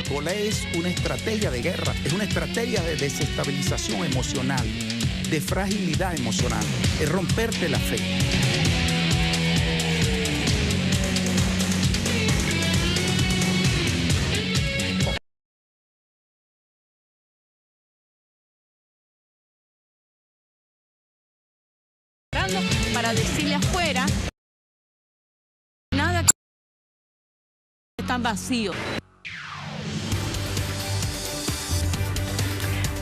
Coca-Cola es una estrategia de guerra, es una estrategia de desestabilización emocional, de fragilidad emocional, es romperte la fe. Para decirle afuera, nada, están vacíos.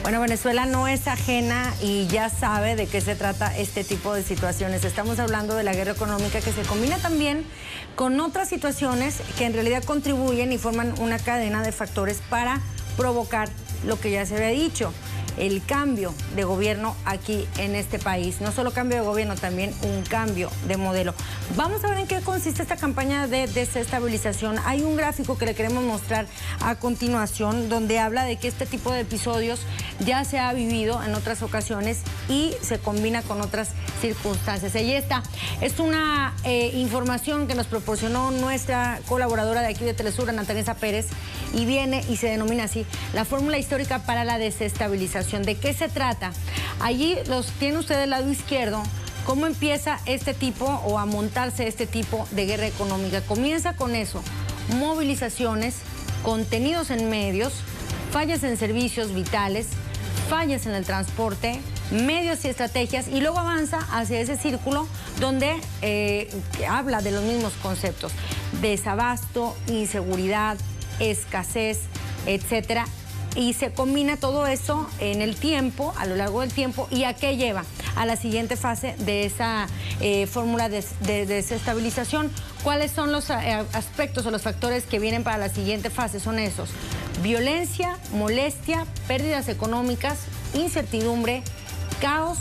Bueno, Venezuela no es ajena y ya sabe de qué se trata este tipo de situaciones. Estamos hablando de la guerra económica que se combina también con otras situaciones que en realidad contribuyen y forman una cadena de factores para provocar lo que ya se había dicho, el cambio de gobierno aquí en este país. No solo cambio de gobierno, también un cambio de modelo. Vamos a ver en qué consiste esta campaña de desestabilización. Hay un gráfico que le queremos mostrar a continuación donde habla de que este tipo de episodios ya se ha vivido en otras ocasiones y se combina con otras circunstancias. Ahí está. Es una información que nos proporcionó nuestra colaboradora de aquí de Telesur, Ana Teresa Pérez, y viene y se denomina así, la fórmula histórica para la desestabilización. ¿De qué se trata? Allí los tiene usted del lado izquierdo. ¿Cómo empieza este tipo o a montarse este tipo de guerra económica? Comienza con eso, movilizaciones, contenidos en medios, fallas en servicios vitales, fallas en el transporte, medios y estrategias, y luego avanza hacia ese círculo donde habla de los mismos conceptos: desabasto, inseguridad, escasez, etcétera. Y se combina todo eso en el tiempo, a lo largo del tiempo. ¿Y a qué lleva? A la siguiente fase de esa fórmula de desestabilización. ¿Cuáles son los aspectos o los factores que vienen para la siguiente fase? Son esos: violencia, molestia, pérdidas económicas, incertidumbre, caos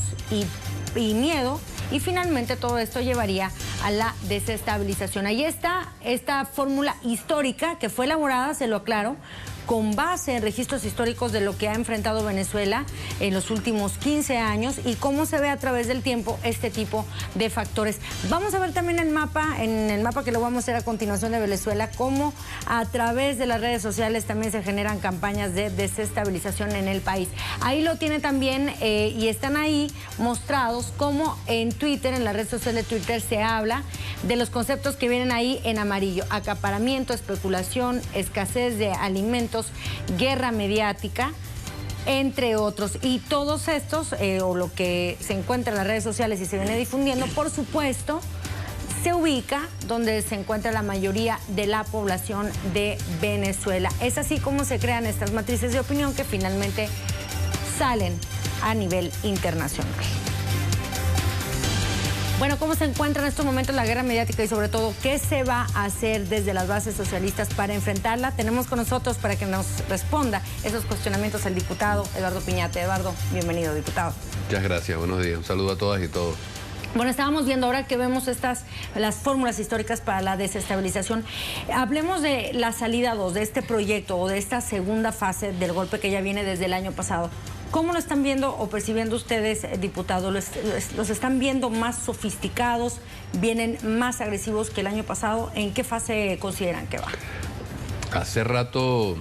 y miedo. Y finalmente todo esto llevaría a la desestabilización. Ahí está esta fórmula histórica que fue elaborada, se lo aclaro, con base en registros históricos de lo que ha enfrentado Venezuela en los últimos 15 años y cómo se ve a través del tiempo este tipo de factores. Vamos a ver también en el mapa que lo vamos a hacer a continuación de Venezuela, cómo a través de las redes sociales también se generan campañas de desestabilización en el país. Ahí lo tiene también y están ahí mostrados cómo en Twitter, en la red social de Twitter, se habla de los conceptos que vienen ahí en amarillo: acaparamiento, especulación, escasez de alimentos, guerra mediática, entre otros. Y todos estos, o lo que se encuentra en las redes sociales y se viene difundiendo, por supuesto, se ubica donde se encuentra la mayoría de la población de Venezuela. Es así como se crean estas matrices de opinión que finalmente salen a nivel internacional. Bueno, ¿cómo se encuentra en estos momentos la guerra mediática y sobre todo qué se va a hacer desde las bases socialistas para enfrentarla? Tenemos con nosotros para que nos responda esos cuestionamientos el diputado Eduardo Piñate. Eduardo, bienvenido, diputado. Muchas gracias, buenos días. Un saludo a todas y todos. Bueno, estábamos viendo ahora que vemos las fórmulas históricas para la desestabilización. Hablemos de la salida 2 de este proyecto o de esta segunda fase del golpe que ya viene desde el año pasado. ¿Cómo lo están viendo o percibiendo ustedes, diputado? ¿Los están viendo más sofisticados? ¿Vienen más agresivos que el año pasado? ¿En qué fase consideran que va? Hace rato,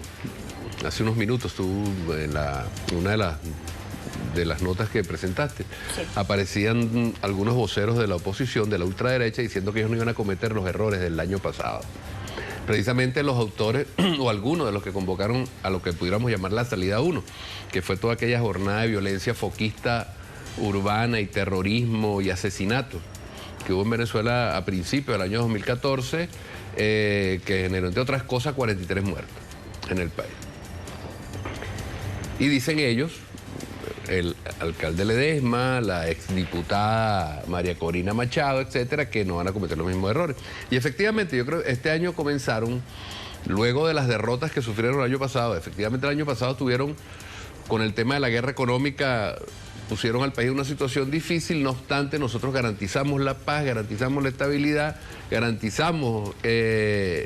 hace unos minutos, tú en una de las notas que presentaste, sí, aparecían algunos voceros de la oposición, de la ultraderecha, diciendo que ellos no iban a cometer los errores del año pasado. Precisamente los autores, o algunos de los que convocaron a lo que pudiéramos llamar la salida 1, que fue toda aquella jornada de violencia foquista, urbana y terrorismo y asesinato que hubo en Venezuela a principios del año 2014, que generó, entre otras cosas, 43 muertos en el país. Y dicen ellos, el alcalde Ledesma, la exdiputada María Corina Machado, etcétera, que no van a cometer los mismos errores. Y efectivamente, yo creo que este año comenzaron, luego de las derrotas que sufrieron el año pasado, efectivamente el año pasado tuvieron, con el tema de la guerra económica, pusieron al país en una situación difícil. No obstante, nosotros garantizamos la paz, garantizamos la estabilidad, garantizamos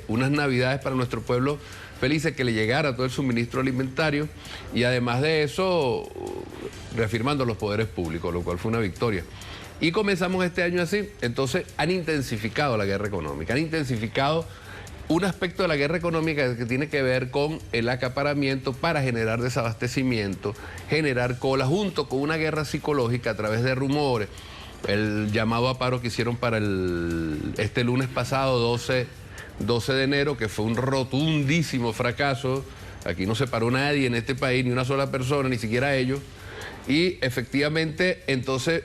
unas navidades para nuestro pueblo felices, que le llegara todo el suministro alimentario, y además de eso, reafirmando los poderes públicos, lo cual fue una victoria. Y comenzamos este año así. Entonces han intensificado la guerra económica, han intensificado un aspecto de la guerra económica que tiene que ver con el acaparamiento para generar desabastecimiento, generar cola, junto con una guerra psicológica a través de rumores. El llamado a paro que hicieron para este lunes pasado, 12 de enero, que fue un rotundísimo fracaso. Aquí no se paró nadie en este país, ni una sola persona, ni siquiera ellos. Y efectivamente, entonces,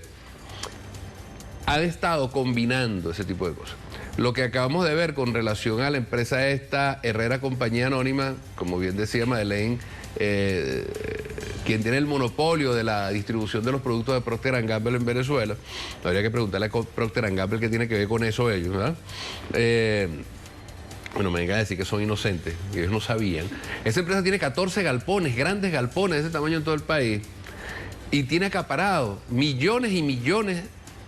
han estado combinando ese tipo de cosas. Lo que acabamos de ver con relación a la empresa esta, Herrera Compañía Anónima, como bien decía Madeleine, quien tiene el monopolio de la distribución de los productos de Procter & Gamble en Venezuela. Habría que preguntarle a Procter & Gamble qué tiene que ver con eso ellos, ¿verdad? Bueno, me vengan a decir que son inocentes, que ellos no sabían. Esa empresa tiene 14 galpones, grandes galpones de ese tamaño en todo el país, y tiene acaparado millones y millones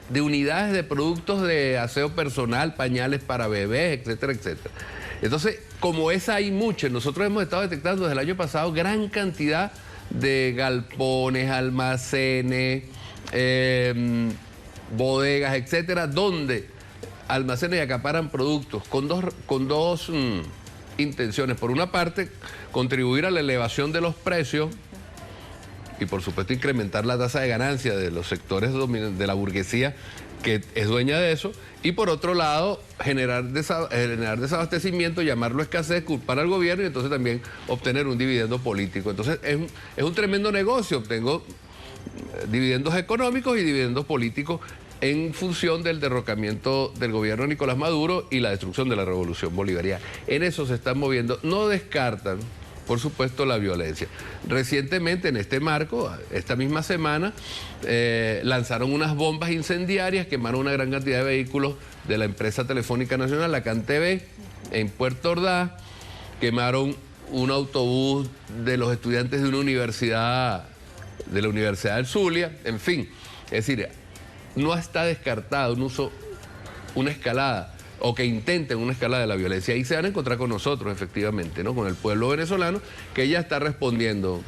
de unidades de productos de aseo personal, pañales para bebés, etcétera, etcétera. Entonces, como esa hay muchas, nosotros hemos estado detectando desde el año pasado gran cantidad de galpones, almacenes, bodegas, etcétera, donde almacenes y acaparan productos con dos intenciones. Por una parte, contribuir a la elevación de los precios y por supuesto incrementar la tasa de ganancia de los sectores de la burguesía que es dueña de eso, y por otro lado generar desabastecimiento, llamarlo escasez, culpar al gobierno y entonces también obtener un dividendo político. Entonces es un tremendo negocio, obtengo dividendos económicos y dividendos políticos en función del derrocamiento del gobierno de Nicolás Maduro y la destrucción de la revolución bolivariana. En eso se están moviendo, no descartan, por supuesto, la violencia. Recientemente, en este marco, esta misma semana, lanzaron unas bombas incendiarias, quemaron una gran cantidad de vehículos de la empresa telefónica nacional, la CanTV, en Puerto Ordaz, quemaron un autobús de los estudiantes de una universidad, de la Universidad del Zulia, en fin. Es decir, no está descartado una escalada, o que intenten una escalada de la violencia. Ahí se van a encontrar con nosotros, efectivamente, ¿no? Con el pueblo venezolano, que ya está respondiendo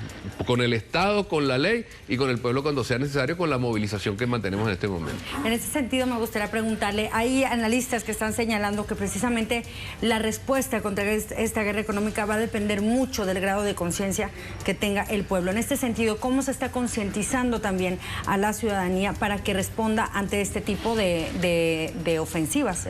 con el Estado, con la ley y con el pueblo cuando sea necesario, con la movilización que mantenemos en este momento. En ese sentido me gustaría preguntarle, hay analistas que están señalando que precisamente la respuesta contra esta guerra económica va a depender mucho del grado de conciencia que tenga el pueblo. En este sentido, ¿cómo se está concientizando también a la ciudadanía para que responda ante este tipo de ofensivas?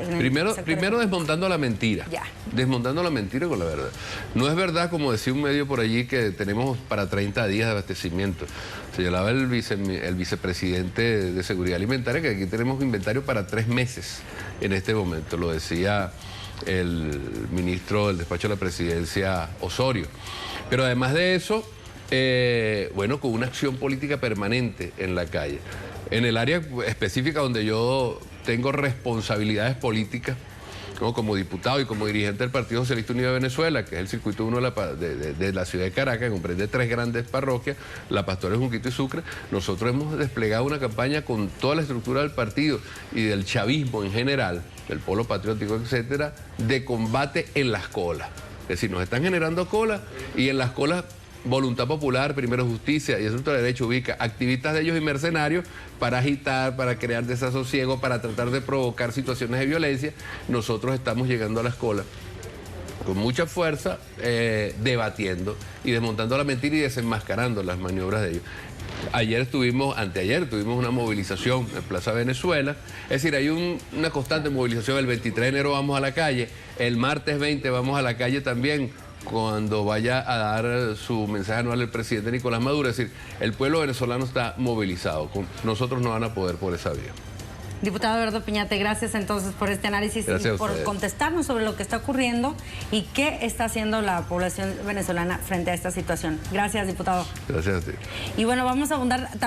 Primero desmontando la mentira. Ya. Desmontando la mentira con la verdad. No es verdad, como decía un medio por allí, que tenemos para 30 días de abastecimiento. Señalaba el vicepresidente de Seguridad Alimentaria que aquí tenemos inventario para 3 meses en este momento. Lo decía el ministro del despacho de la presidencia, Osorio. Pero además de eso, bueno, con una acción política permanente en la calle. En el área específica donde yo tengo responsabilidades políticas, ¿no? Como diputado y como dirigente del Partido Socialista Unido de Venezuela, que es el circuito 1 de la ciudad de Caracas, que comprende 3 grandes parroquias, La Pastora, Junquito y Sucre. Nosotros hemos desplegado una campaña con toda la estructura del partido y del chavismo en general, del polo patriótico, etcétera, de combate en las colas. Es decir, nos están generando colas y en las colas Voluntad Popular, Primero Justicia y Asunto de Derecho ubica activistas de ellos y mercenarios para agitar, para crear desasosiego, para tratar de provocar situaciones de violencia. Nosotros estamos llegando a las colas con mucha fuerza, debatiendo y desmontando la mentira y desenmascarando las maniobras de ellos. Anteayer tuvimos una movilización en Plaza Venezuela. Es decir, hay una constante movilización. El 23 de enero vamos a la calle, el martes 20 vamos a la calle también, cuando vaya a dar su mensaje anual el presidente Nicolás Maduro. Es decir, el pueblo venezolano está movilizado. Nosotros no van a poder por esa vía. Diputado Eduardo Piñate, gracias entonces por este análisis y por contestarnos sobre lo que está ocurriendo y qué está haciendo la población venezolana frente a esta situación. Gracias, diputado. Gracias a ti. Y bueno, vamos a abundar también.